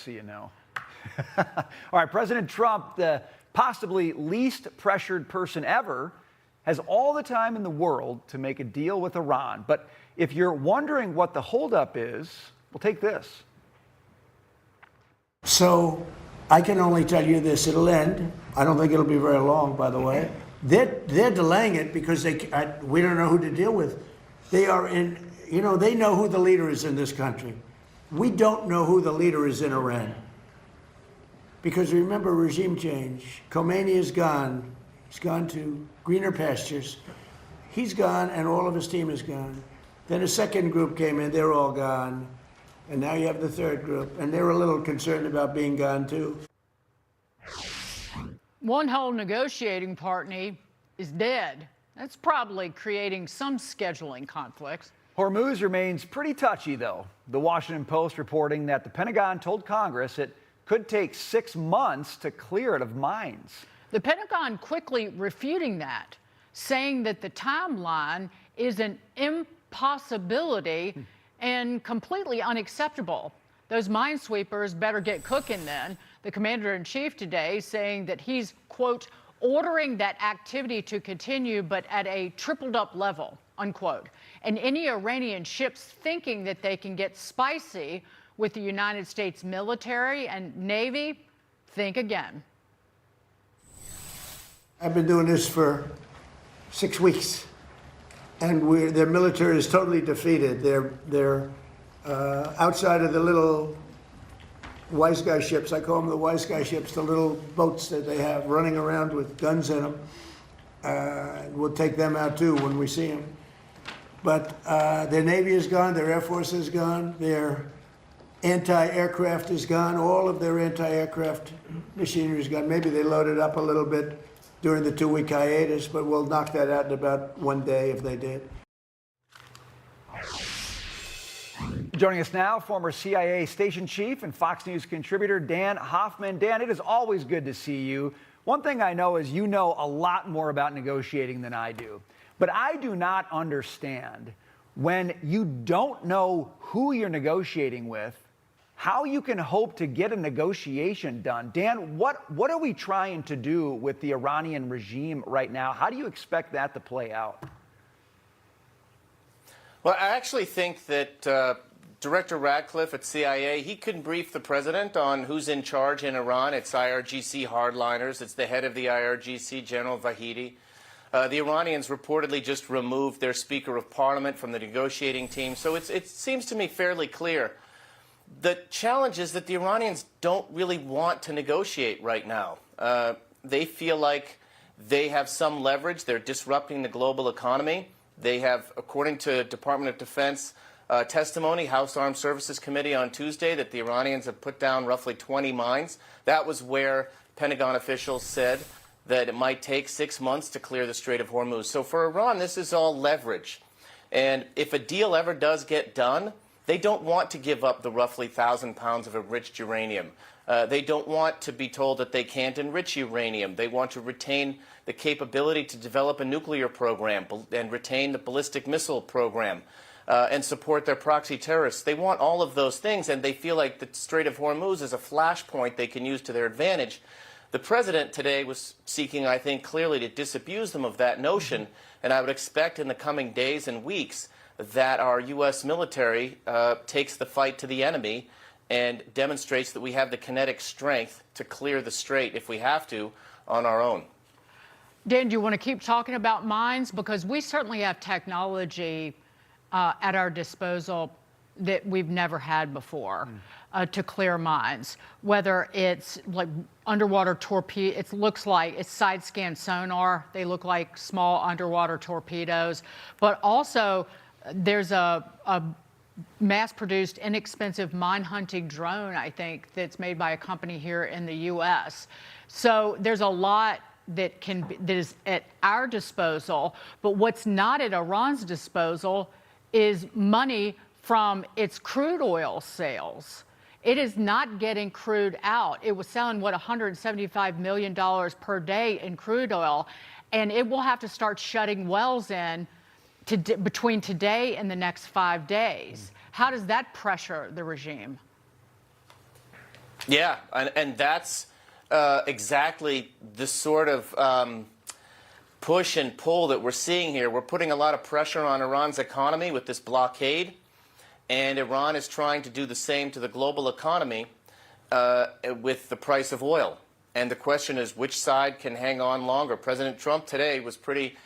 so you know. All right, President Trump, the possibly least pressured person ever, has all the time in the world to make a deal with Iran. But if you're wondering what the holdup is, well, take this. So I can only tell you this, it'll end. I don't think it'll be very long, by the way. They're delaying it because we don't know who to deal with. They are in, they know who the leader is in this country. We don't know who the leader is in Iran. Because remember, regime change. Khomeini is gone. He's gone to greener pastures. He's gone, and all of his team is gone. Then a second group came in, they're all gone. And now you have the third group, and they're a little concerned about being gone too. One whole negotiating party is dead. That's probably creating some scheduling conflicts. Hormuz remains pretty touchy, though. The Washington Post reporting that the Pentagon told Congress it could take 6 months to clear it of mines. The Pentagon quickly refuting that, saying that the timeline is an impossibility and completely unacceptable. Those minesweepers better get cooking then. The commander-in-chief today saying that he's, quote, ordering that activity to continue, but at a tripled-up level, unquote. And any Iranian ships thinking that they can get spicy with the United States military and Navy, think again. I've been doing this for 6 weeks, and their military is totally defeated. They're outside of the little wise guy ships. I call them the wise guy ships, the little boats that they have running around with guns in them. We'll take them out too when we see them. But their Navy is gone, their Air Force is gone, their anti-aircraft is gone, all of their anti-aircraft machinery is gone. Maybe they loaded up a little bit during the 2-week hiatus, but we'll knock that out in about 1 day if they did. Joining us now, former CIA station chief and Fox News contributor Dan Hoffman. Dan, it is always good to see you. One thing I know is you know a lot more about negotiating than I do. But I do not understand when you don't know who you're negotiating with, how you can hope to get a negotiation done. Dan, what are we trying to do with the Iranian regime right now? How do you expect that to play out? Well, I actually think that Director Radcliffe at CIA, he couldn't brief the president on who's in charge in Iran. It's IRGC hardliners. It's the head of the IRGC, General Vahidi. The Iranians reportedly just removed their Speaker of Parliament from the negotiating team. So it seems to me fairly clear. The challenge is that the Iranians don't really want to negotiate right now. They feel like they have some leverage. They're disrupting the global economy. They have, according to Department of Defense testimony, House Armed Services Committee on Tuesday, that the Iranians have put down roughly 20 mines. That was where Pentagon officials said that it might take 6 months to clear the Strait of Hormuz. So for Iran, this is all leverage. And if a deal ever does get done, they don't want to give up the roughly 1,000 pounds of enriched uranium. They don't want to be told that they can't enrich uranium. They want to retain the capability to develop a nuclear program and retain the ballistic missile program and support their proxy terrorists. They want all of those things, and they feel like the Strait of Hormuz is a flashpoint they can use to their advantage. The president today was seeking, I think, clearly to disabuse them of that notion, and I would expect in the coming days and weeks that our U.S. military takes the fight to the enemy and demonstrates that we have the kinetic strength to clear the strait, if we have to, on our own. Dan, do you want to keep talking about mines? Because we certainly have technology at our disposal that we've never had before to clear mines. Whether it's like underwater torpedo, it looks like it's side scan sonar. They look like small underwater torpedoes. But also, there's a mass-produced, inexpensive mine-hunting drone, I think, that's made by a company here in the U.S. So there's a lot that is at our disposal. But what's not at Iran's disposal is money from its crude oil sales. It is not getting crude out. It was selling, what, $175 million per day in crude oil, and it will have to start shutting wells in between today and the next 5 days. How does that pressure the regime? Yeah, and that's exactly the sort of push and pull that we're seeing here. We're putting a lot of pressure on Iran's economy with this blockade, and Iran is trying to do the same to the global economy with the price of oil. And the question is, which side can hang on longer? President Trump today was pretty,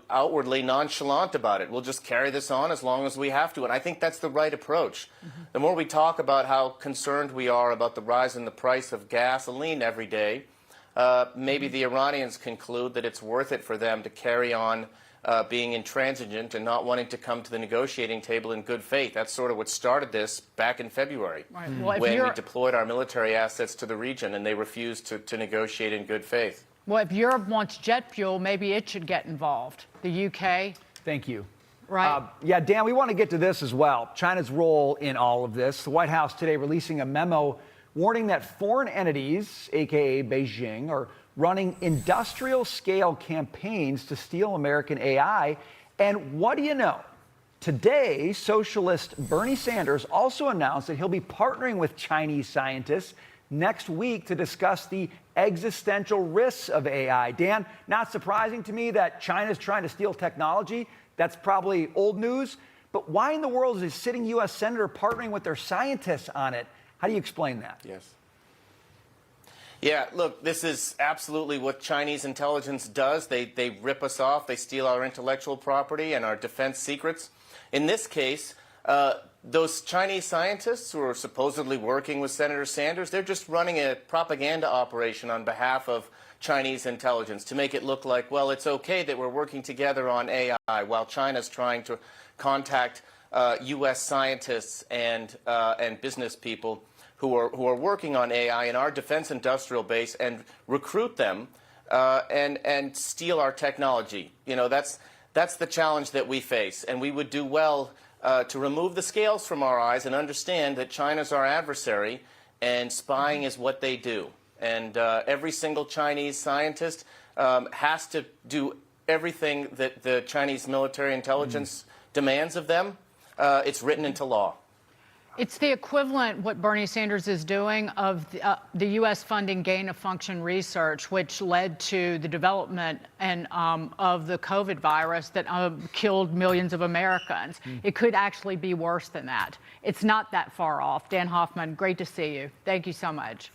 outwardly nonchalant about it. We'll just carry this on as long as we have to. And I think that's the right approach. The more we talk about how concerned we are about the rise in the price of gasoline every day, maybe the Iranians conclude that it's worth it for them to carry on being intransigent and not wanting to come to the negotiating table in good faith. That's sort of what started this back in February, Right. Well, when we deployed our military assets to the region and they refused to negotiate in good faith. Well, if Europe wants jet fuel, maybe it should get involved. The UK. Thank you. Right. Yeah, Dan, we want to get to this as well. China's role in all of this. The White House today releasing a memo warning that foreign entities, a.k.a. Beijing, are running industrial-scale campaigns to steal American AI. And what do you know? Today, socialist Bernie Sanders also announced that he'll be partnering with Chinese scientists next week to discuss the existential risks of AI. Dan, not surprising to me that China's trying to steal technology. That's probably old news. But why in the world is a sitting U.S. senator partnering with their scientists on it? How do you explain that? Yes. Yeah, look, this is absolutely what Chinese intelligence does. They rip us off. They steal our intellectual property and our defense secrets. In this case, those Chinese scientists who are supposedly working with Senator Sanders, they're just running a propaganda operation on behalf of Chinese intelligence to make it look like, well, it's okay that we're working together on AI while China's trying to contact U.S. scientists and business people who are working on AI in our defense industrial base and recruit them and steal our technology. That's the challenge that we face, and we would do well to remove the scales from our eyes and understand that China's our adversary, and spying is what they do. And every single Chinese scientist has to do everything that the Chinese military intelligence demands of them. It's written into law. It's the equivalent, what Bernie Sanders is doing, of the U.S. funding gain-of-function research, which led to the development of the COVID virus that killed millions of Americans. It could actually be worse than that. It's not that far off. Dan Hoffman, great to see you. Thank you so much.